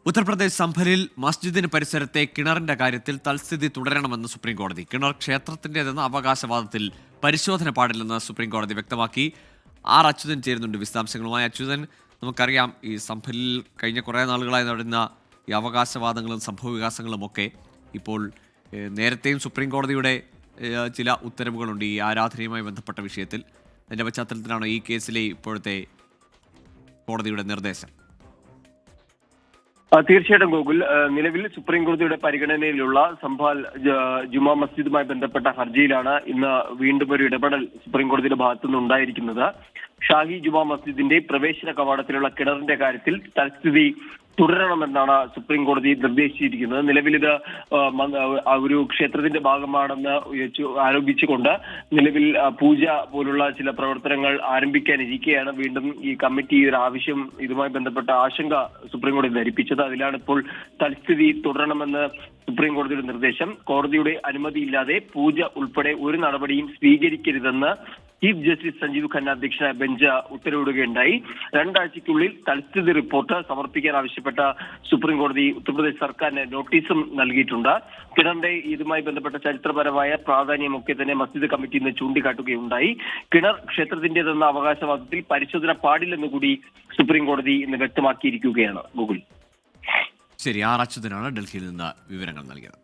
ഉത്തർപ്രദേശ് സംഭലിൽ മസ്ജിദിന് പരിസരത്തെ കിണറിന്റെ കാര്യത്തിൽ തൽസ്ഥിതി തുടരണമെന്ന് സുപ്രീംകോടതി. കിണർ ക്ഷേത്രത്തിന്റേതെന്ന അവകാശവാദത്തിൽ പരിശോധന പാടില്ലെന്ന് സുപ്രീംകോടതി വ്യക്തമാക്കി. ആർ അച്യുതൻ ചേരുന്നുണ്ട് വിശദാംശങ്ങളുമായി. അച്യുതൻ, നമുക്കറിയാം ഈ സംഭലിൽ കഴിഞ്ഞ കുറേ നാളുകളായി നടന്ന ഈ അവകാശവാദങ്ങളും സംഭവവികാസങ്ങളും ഒക്കെ ഇപ്പോൾ നേരത്തെയും സുപ്രീംകോടതിയുടെ ചില ഉത്തരവുകളുണ്ട് ഈ ആരാധനയുമായി ബന്ധപ്പെട്ട വിഷയത്തിൽ. അതിൻ്റെ പശ്ചാത്തലത്തിലാണ് ഈ കേസിലെ ഇപ്പോഴത്തെ കോടതിയുടെ നിർദ്ദേശം. തീർച്ചയായിട്ടും ഗോകുൽ, നിലവിൽ സുപ്രീം കോടതിയുടെ പരിഗണനയിലുള്ള സംഭാൽ ജുമാ മസ്ജിദുമായി ബന്ധപ്പെട്ട ഹർജിയിലാണ് ഇന്ന് വീണ്ടും ഒരു ഇടപെടൽ സുപ്രീം കോടതിയുടെ ഭാഗത്തുനിന്ന് ഉണ്ടായിരിക്കുന്നത്. ഷാഹി ജുമാ മസ്ജിദിന്റെ പ്രവേശന കവാടത്തിലുള്ള കിണറിന്റെ കാര്യത്തിൽ തൽസ്ഥിതി തുടരണമെന്നാണ് സുപ്രീം കോടതി നിർദ്ദേശിച്ചിരിക്കുന്നത്. നിലവിൽ ഇത് ഒരു ക്ഷേത്രത്തിന്റെ ഭാഗമാണെന്ന് ആരോപിച്ചുകൊണ്ട് നിലവിൽ പൂജ പോലുള്ള ചില പ്രവർത്തനങ്ങൾ ആരംഭിക്കാനിരിക്കെയാണ് വീണ്ടും ഈ കമ്മിറ്റി ഒരു ആവശ്യം ഇതുമായി ബന്ധപ്പെട്ട ആശങ്ക സുപ്രീം കോടതി ധരിപ്പിച്ചത്. അതിലാണ് ഇപ്പോൾ തൽസ്ഥിതി തുടരണമെന്ന് സുപ്രീം കോടതിയുടെ നിർദ്ദേശം. കോടതിയുടെ അനുമതിയില്ലാതെ പൂജ ഉൾപ്പെടെ ഒരു നടപടിയും സ്വീകരിക്കരുതെന്ന് ചീഫ് ജസ്റ്റിസ് സഞ്ജീവ് ഖന്ന അധ്യക്ഷനായ ബെഞ്ച് ഉത്തരവിടുകയുണ്ടായി. 2 ആഴ്ചയ്ക്കുള്ളിൽ തൽസ്ഥിതി റിപ്പോർട്ട് സമർപ്പിക്കാൻ ആവശ്യപ്പെട്ട സുപ്രീം കോടതി ഉത്തർപ്രദേശ് സർക്കാരിന് നോട്ടീസും നൽകിയിട്ടുണ്ട്. കിണറിന്റെ ഇതുമായി ബന്ധപ്പെട്ട ചരിത്രപരമായ പ്രാധാന്യമൊക്കെ തന്നെ മസ്ജിദ് കമ്മിറ്റി ഇന്ന് ചൂണ്ടിക്കാട്ടുകയുണ്ടായി. കിണർ ക്ഷേത്രത്തിന്റേതെന്ന അവകാശവാദത്തിൽ പരിശോധന പാടില്ലെന്ന് കൂടി സുപ്രീം കോടതി ഇന്ന് വ്യക്തമാക്കിയിരിക്കുകയാണ്. ഗൂഗിൾ. ശരി, ആർ അച്യുതനാണ് ഡൽഹിയിൽ നിന്ന് വിവരങ്ങൾ നൽകിയത്.